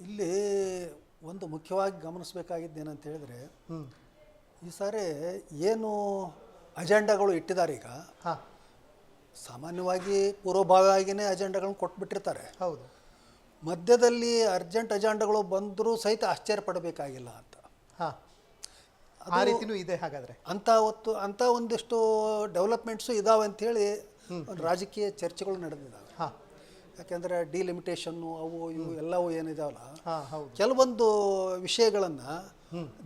ಇಲ್ಲಿ ಒಂದು ಮುಖ್ಯವಾಗಿ ಗಮನಿಸಬೇಕಾಗಿದ್ದು ಏನಂತ ಹೇಳಿದ್ರೆ, ಈ ಸಾರಿ ಏನು ಅಜೆಂಡಾಗಳು ಇಟ್ಟಿದ್ದಾರೆ ಈಗ, ಹಾಂ ಸಾಮಾನ್ಯವಾಗಿ ಪೂರ್ವಭಾವಿಯಾಗಿಯೇ ಅಜೆಂಡಾಗಳನ್ನ ಕೊಟ್ಬಿಟ್ಟಿರ್ತಾರೆ. ಹೌದು. ಮಧ್ಯದಲ್ಲಿ ಅರ್ಜೆಂಟ್ ಅಜೆಂಡಾಗಳು ಬಂದರೂ ಸಹಿತ ಆಶ್ಚರ್ಯ ಪಡಬೇಕಾಗಿಲ್ಲ ಅಂತ. ಹಾಂ, ಆ ರೀತಿನೂ ಇದೆ ಹಾಗಾದರೆ. ಅಂಥ ಒಂದಿಷ್ಟು ಡೆವಲಪ್ಮೆಂಟ್ಸು ಇದಾವೆ ಅಂಥೇಳಿ ರಾಜಕೀಯ ಚರ್ಚೆಗಳು ನಡೆದಿದ್ದಾವೆ. ಹಾಂ, ಯಾಕೆಂದರೆ ಡಿಲಿಮಿಟೇಷನ್ನು ಅವು ಇವು ಎಲ್ಲವೂ ಏನಿದಾವಲ್ಲ, ಹೌದು, ಕೆಲವೊಂದು ವಿಷಯಗಳನ್ನು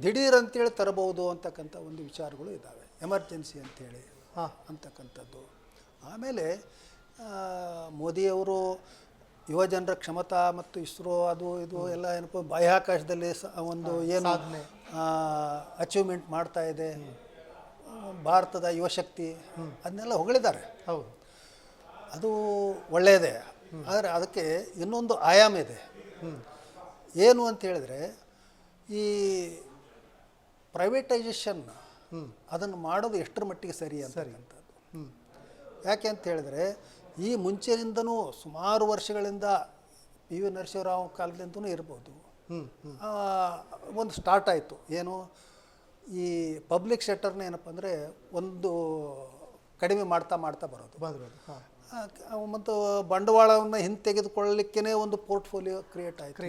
ದಿಢೀರ್ ಅಂತೇಳಿ ತರಬಹುದು ಅಂತಕ್ಕಂಥ ಒಂದು ವಿಚಾರಗಳು ಇದ್ದಾವೆ. ಎಮರ್ಜೆನ್ಸಿ ಅಂಥೇಳಿ ಅಂತಕ್ಕಂಥದ್ದು. ಆಮೇಲೆ ಮೋದಿಯವರು ಯುವಜನರ ಕ್ಷಮತಾ ಮತ್ತು ಇಸ್ರೋ ಅದು ಇದು ಎಲ್ಲ ಏನಪ್ಪ ಬಾಹ್ಯಾಕಾಶದಲ್ಲಿ ಒಂದು ಏನು ಅಚೀವ್ಮೆಂಟ್ ಮಾಡ್ತಾ ಇದೆ ಭಾರತದ ಯುವಶಕ್ತಿ, ಅದನ್ನೆಲ್ಲ ಹೊಗಳಿದ್ದಾರೆ. ಹೌದು, ಅದು ಒಳ್ಳೆಯದೇ. ಆದರೆ ಅದಕ್ಕೆ ಇನ್ನೊಂದು ಆಯಾಮ ಇದೆ. ಏನು ಅಂತ ಹೇಳಿದ್ರೆ, ಈ ಪ್ರೈವೇಟೈಸೇಷನ್ ಅದನ್ನು ಮಾಡೋದು ಎಷ್ಟರ ಮಟ್ಟಿಗೆ ಸರಿ ಅಂತಕ್ಕಂಥದ್ದು. ಯಾಕೆ ಅಂತ ಹೇಳಿದ್ರೆ, ಈ ಮುಂಚೆನಿಂದನೂ ಸುಮಾರು ವರ್ಷಗಳಿಂದ ಪಿ ವಿ ನರಸಿಂಹರಾವ್ ಕಾಲದಿಂದನೂ ಇರ್ಬೋದು, ಒಂದು ಸ್ಟಾರ್ಟ್ ಆಯಿತು. ಏನು, ಈ ಪಬ್ಲಿಕ್ ಸೆಕ್ಟರ್ನ ಏನಪ್ಪ ಅಂದರೆ ಒಂದು ಕಡಿಮೆ ಮಾಡ್ತಾ ಬರೋದು. ಮತ್ತು ಬಂಡವಾಳವನ್ನು ಹಿಂತೆಗೆದುಕೊಳ್ಳಲಿಕ್ಕೇ ಒಂದು ಪೋರ್ಟ್ಫೋಲಿಯೋ ಕ್ರಿಯೇಟ್ ಆಯಿತು.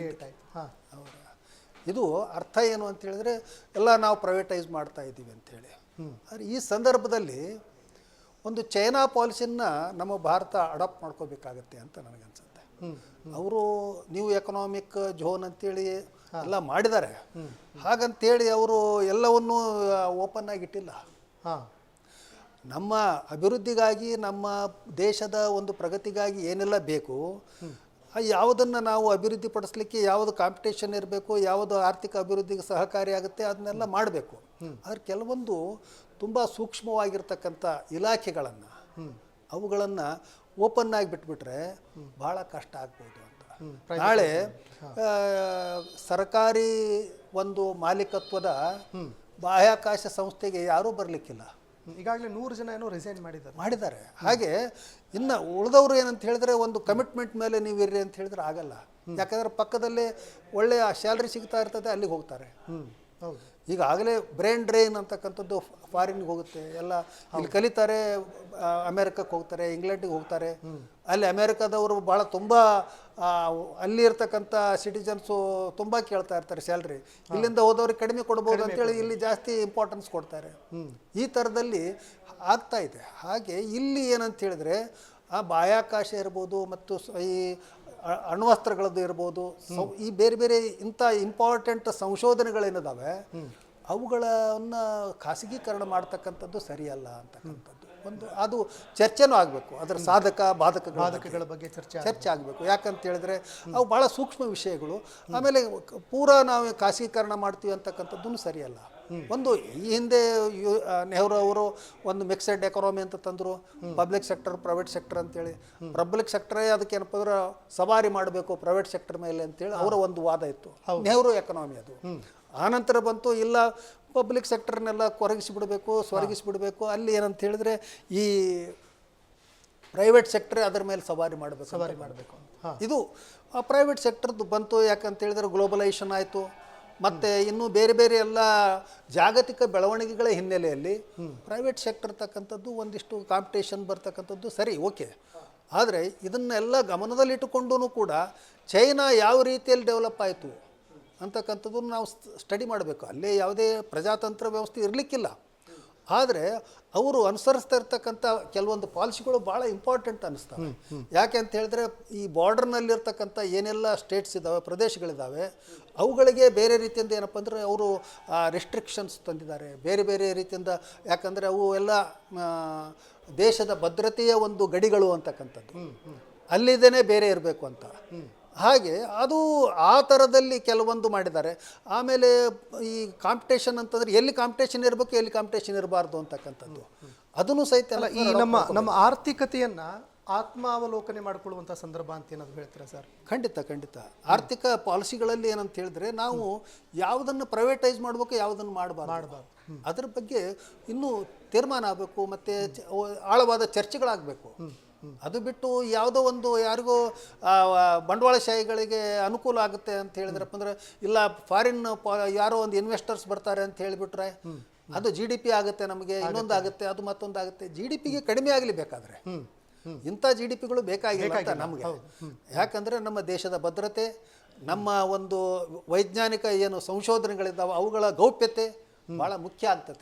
ಇದು ಅರ್ಥ ಏನು ಅಂತ ಹೇಳಿದ್ರೆ, ಎಲ್ಲ ನಾವು ಪ್ರೈವೇಟೈಸ್ ಮಾಡ್ತಾ ಇದ್ದೀವಿ ಅಂಥೇಳಿ. ಆದರೆ ಈ ಸಂದರ್ಭದಲ್ಲಿ ಒಂದು ಚೈನಾ ಪಾಲಿಸಿನ ನಮ್ಮ ಭಾರತ ಅಡಾಪ್ಟ್ ಮಾಡ್ಕೋಬೇಕಾಗತ್ತೆ ಅಂತ ನನಗನ್ಸುತ್ತೆ. ಅವರು ನ್ಯೂ ಎಕನಾಮಿಕ್ ಝೋನ್ ಅಂತೇಳಿ ಎಲ್ಲ ಮಾಡಿದ್ದಾರೆ. ಹಾಗಂತೇಳಿ ಅವರು ಎಲ್ಲವನ್ನೂ ಓಪನ್ ಆಗಿಟ್ಟಿಲ್ಲ. ನಮ್ಮ ಅಭಿವೃದ್ಧಿಗಾಗಿ, ನಮ್ಮ ದೇಶದ ಒಂದು ಪ್ರಗತಿಗಾಗಿ ಏನೆಲ್ಲ ಬೇಕು, ಯಾವುದನ್ನು ನಾವು ಅಭಿವೃದ್ಧಿ ಪಡಿಸ್ಲಿಕ್ಕೆ ಯಾವುದು ಕಾಂಪಿಟೇಷನ್ ಇರಬೇಕು, ಯಾವುದು ಆರ್ಥಿಕ ಅಭಿವೃದ್ಧಿಗೆ ಸಹಕಾರಿಯಾಗುತ್ತೆ, ಅದನ್ನೆಲ್ಲ ಮಾಡಬೇಕು. ಆದರೆ ಕೆಲವೊಂದು ತುಂಬ ಸೂಕ್ಷ್ಮವಾಗಿರ್ತಕ್ಕಂಥ ಇಲಾಖೆಗಳನ್ನು ಅವುಗಳನ್ನು ಓಪನ್ ಆಗಿ ಬಿಟ್ಬಿಟ್ರೆ ಭಾಳ ಕಷ್ಟ ಆಗ್ಬೋದು ಅಂತ. ನಾಳೆ ಸರ್ಕಾರಿ ಒಂದು ಮಾಲೀಕತ್ವದ ಬಾಹ್ಯಾಕಾಶ ಸಂಸ್ಥೆಗೆ ಯಾರೂ ಬರಲಿಕ್ಕಿಲ್ಲ. ಈಗಾಗಲೇ 100 ಜನ ಏನೋ ರಿಸೈನ್ ಮಾಡಿದ್ದಾರೆ. ಹಾಗೆ ಇನ್ನು ಉಳಿದವರು ಏನಂತ ಹೇಳಿದ್ರೆ, ಒಂದು ಕಮಿಟ್ಮೆಂಟ್ ಮೇಲೆ ನೀವು ಇರ್ರಿ ಅಂತ ಹೇಳಿದ್ರೆ ಆಗಲ್ಲ. ಯಾಕಂದರೆ ಪಕ್ಕದಲ್ಲೇ ಒಳ್ಳೆಯ ಸ್ಯಾಲ್ರಿ ಸಿಗ್ತಾ ಇರ್ತದೆ, ಅಲ್ಲಿಗೆ ಹೋಗ್ತಾರೆ. ಹೌದು, ಈಗಾಗಲೇ ಬ್ರೈನ್ ಡ್ರೈನ್ ಅಂತಕ್ಕಂಥದ್ದು ಫಾರಿನ್ಗೆ ಹೋಗುತ್ತೆ. ಎಲ್ಲ ಇಲ್ಲಿ ಕಲಿತಾರೆ, ಅಮೇರಿಕಕ್ಕೆ ಹೋಗ್ತಾರೆ, ಇಂಗ್ಲೆಂಡಿಗೆ ಹೋಗ್ತಾರೆ. ಅಲ್ಲಿ ಅಮೇರಿಕಾದವರು ಭಾಳ ತುಂಬ ಅಲ್ಲಿ ಇರ್ತಕ್ಕಂಥ ಸಿಟಿಜನ್ಸು ತುಂಬ ಕೇಳ್ತಾ ಇರ್ತಾರೆ ಸ್ಯಾಲ್ರಿ. ಇಲ್ಲಿಂದ ಹೋದವ್ರಿಗೆ ಕಡಿಮೆ ಕೊಡ್ಬೋದು ಅಂತೇಳಿ ಇಲ್ಲಿ ಜಾಸ್ತಿ ಇಂಪಾರ್ಟೆನ್ಸ್ ಕೊಡ್ತಾರೆ. ಈ ಥರದಲ್ಲಿ ಆಗ್ತಾ ಇದೆ. ಹಾಗೆ ಇಲ್ಲಿ ಏನಂತ ಹೇಳಿದ್ರೆ, ಆ ಬಾಹ್ಯಾಕಾಶ ಇರ್ಬೋದು ಮತ್ತು ಈ ಅಣ್ವಸ್ತ್ರಗಳದ್ದು ಇರ್ಬೋದು, ಈ ಬೇರೆ ಬೇರೆ ಇಂಥ ಇಂಪಾರ್ಟೆಂಟ್ ಸಂಶೋಧನೆಗಳೇನಿದಾವೆ ಅವುಗಳನ್ನು ಖಾಸಗೀಕರಣ ಮಾಡ್ತಕ್ಕಂಥದ್ದು ಸರಿಯಲ್ಲ ಅಂತಕ್ಕಂಥದ್ದು ಒಂದು ಅದು ಚರ್ಚೆನೂ ಆಗಬೇಕು. ಅದರ ಸಾಧಕ ಬಾಧಕಗಳ ಬಗ್ಗೆ ಚರ್ಚೆ ಆಗಬೇಕು. ಯಾಕಂತ ಹೇಳಿದ್ರೆ ಅವು ಭಾಳ ಸೂಕ್ಷ್ಮ ವಿಷಯಗಳು. ಆಮೇಲೆ ಪೂರಾ ನಾವು ಖಾಸಗೀಕರಣ ಮಾಡ್ತೀವಿ ಅಂತಕ್ಕಂಥದ್ದು ಸರಿಯಲ್ಲ. ಒಂದು ಈ ಹಿಂದೆ ನೆಹರು ಅವರು ಒಂದು ಮಿಕ್ಸೆಡ್ ಎಕಾನಮಿ ಅಂತ ತಂದರು, ಪಬ್ಲಿಕ್ ಸೆಕ್ಟರ್ ಪ್ರೈವೇಟ್ ಸೆಕ್ಟರ್ ಅಂತೇಳಿ. ಪಬ್ಲಿಕ್ ಸೆಕ್ಟರೇ ಅದಕ್ಕೆ ಏನಪ್ಪ ಅಂದ್ರೆ ಸವಾರಿ ಮಾಡಬೇಕು ಪ್ರೈವೇಟ್ ಸೆಕ್ಟರ್ ಮೇಲೆ ಅಂತೇಳಿ ಅವರ ಒಂದು ವಾದ ಇತ್ತು. ನೆಹರು ಎಕಾನಮಿ ಅದು. ಆನಂತರ ಬಂತು, ಇಲ್ಲ ಪಬ್ಲಿಕ್ ಸೆಕ್ಟರ್ನೆಲ್ಲ ಸ್ವರ್ಗಿಸಿಬಿಡಬೇಕು. ಅಲ್ಲಿ ಏನಂತ ಹೇಳಿದ್ರೆ, ಈ ಪ್ರೈವೇಟ್ ಸೆಕ್ಟರ್ ಅದರ ಮೇಲೆ ಸವಾರಿ ಮಾಡಬೇಕು. ಇದು ಪ್ರೈವೇಟ್ ಸೆಕ್ಟರ್ದು ಬಂತು. ಯಾಕಂತ ಹೇಳಿದ್ರೆ ಗ್ಲೋಬಲೈಸೇಷನ್ ಆಯಿತು, ಮತ್ತು ಇನ್ನೂ ಬೇರೆ ಬೇರೆ ಎಲ್ಲ ಜಾಗತಿಕ ಬೆಳವಣಿಗೆಗಳ ಹಿನ್ನೆಲೆಯಲ್ಲಿ ಪ್ರೈವೇಟ್ ಸೆಕ್ಟರ್ ತಕ್ಕಂಥದ್ದು ಒಂದಿಷ್ಟು ಕಾಂಪಿಟೇಷನ್ ಬರ್ತಕ್ಕಂಥದ್ದು ಸರಿ, ಓಕೆ. ಆದರೆ ಇದನ್ನೆಲ್ಲ ಗಮನದಲ್ಲಿಟ್ಟುಕೊಂಡು ಕೂಡ ಚೈನಾ ಯಾವ ರೀತಿಯಲ್ಲಿ ಡೆವಲಪ್ ಆಯಿತು ಅಂತಕ್ಕಂಥದ್ದನ್ನು ನಾವು ಸ್ಟಡಿ ಮಾಡಬೇಕು. ಅಲ್ಲೇ ಯಾವುದೇ ಪ್ರಜಾತಂತ್ರ ವ್ಯವಸ್ಥೆ ಇರಲಿಕ್ಕಿಲ್ಲ. ಆದರೆ ಅವರು ಅನುಸರಿಸ್ತಾ ಇರ್ತಕ್ಕಂಥ ಕೆಲವೊಂದು ಪಾಲಿಸಿಗಳು ಭಾಳ ಇಂಪಾರ್ಟೆಂಟ್ ಅನ್ನಿಸ್ತವೆ. ಯಾಕೆ ಅಂತ ಹೇಳಿದ್ರೆ, ಈ ಬಾರ್ಡರ್ನಲ್ಲಿರ್ತಕ್ಕಂಥ ಏನೆಲ್ಲ ಸ್ಟೇಟ್ಸ್ ಇದ್ದಾವೆ, ಪ್ರದೇಶಗಳಿದ್ದಾವೆ, ಅವುಗಳಿಗೆ ಬೇರೆ ರೀತಿಯಿಂದ ಏನಪ್ಪ ಅಂದರೆ ಅವರು ರೆಸ್ಟ್ರಿಕ್ಷನ್ಸ್ ತಂದಿದ್ದಾರೆ ಬೇರೆ ಬೇರೆ ರೀತಿಯಿಂದ. ಯಾಕಂದರೆ ಅವು ಎಲ್ಲ ದೇಶದ ಭದ್ರತೆಯ ಒಂದು ಗಡಿಗಳು ಅಂತಕ್ಕಂಥದ್ದು, ಅಲ್ಲಿದ್ದೇನೆ ಬೇರೆ ಇರಬೇಕು ಅಂತ. ಹಾಗೆ ಅದು ಆ ಥರದಲ್ಲಿ ಕೆಲವೊಂದು ಮಾಡಿದ್ದಾರೆ. ಆಮೇಲೆ ಈ ಕಾಂಪಿಟೇಷನ್ ಅಂತಂದರೆ ಎಲ್ಲಿ ಕಾಂಪಿಟೇಷನ್ ಇರಬೇಕು, ಎಲ್ಲಿ ಕಾಂಪಿಟೇಷನ್ ಇರಬಾರ್ದು ಅಂತಕ್ಕಂಥದ್ದು ಅದನ್ನು ಸಹಿತ ಅಲ್ಲ. ಈ ನಮ್ಮ ಆರ್ಥಿಕತೆಯನ್ನು ಆತ್ಮಾವಲೋಕನೆ ಮಾಡಿಕೊಳ್ಳುವಂಥ ಸಂದರ್ಭ ಅಂತ ಏನಾದ್ರು ಹೇಳ್ತೀರಾ ಸರ್? ಖಂಡಿತ. ಆರ್ಥಿಕ ಪಾಲಿಸಿಗಳಲ್ಲಿ ಏನಂತ ಹೇಳಿದ್ರೆ, ನಾವು ಯಾವುದನ್ನು ಪ್ರೈವೇಟೈಸ್ ಮಾಡಬೇಕು, ಯಾವುದನ್ನು ಮಾಡಬಾರ್ದು, ಅದರ ಬಗ್ಗೆ ಇನ್ನೂ ತೀರ್ಮಾನ ಆಗಬೇಕು. ಮತ್ತು ಆಳವಾದ ಚರ್ಚೆಗಳಾಗಬೇಕು. ಅದು ಬಿಟ್ಟು ಯಾವುದೋ ಒಂದು ಯಾರಿಗೋ ಬಂಡವಾಳಶಾಹಿಗಳಿಗೆ ಅನುಕೂಲ ಆಗುತ್ತೆ ಅಂತ ಹೇಳಿದ್ರಪ್ಪ ಅಂದ್ರೆ, ಇಲ್ಲ ಫಾರಿನ್ ಯಾರೋ ಒಂದು ಇನ್ವೆಸ್ಟರ್ಸ್ ಬರ್ತಾರೆ ಅಂತ ಹೇಳಿಬಿಟ್ರೆ ಅದು ಜಿ ಡಿ ಪಿ ಆಗುತ್ತೆ, ನಮಗೆ ಇನ್ನೊಂದು ಆಗುತ್ತೆ, ಅದು ಮತ್ತೊಂದು ಆಗುತ್ತೆ. ಜಿ ಡಿ ಪಿಗೆ ಕಡಿಮೆ ಆಗಲಿ ಬೇಕಾದರೆ, ಇಂಥ ಜಿ ಡಿ ಪಿಗಳು ಬೇಕಾಗಿಲ್ಲ ಅಂತ ನಮಗೆ. ಯಾಕಂದರೆ ನಮ್ಮ ದೇಶದ ಭದ್ರತೆ, ನಮ್ಮ ಒಂದು ವೈಜ್ಞಾನಿಕ ಏನು ಸಂಶೋಧನೆಗಳಿದ್ದಾವೆ ಅವುಗಳ ಗೌಪ್ಯತೆ ಭಾಳ ಮುಖ್ಯ ಆಗ್ತದೆ.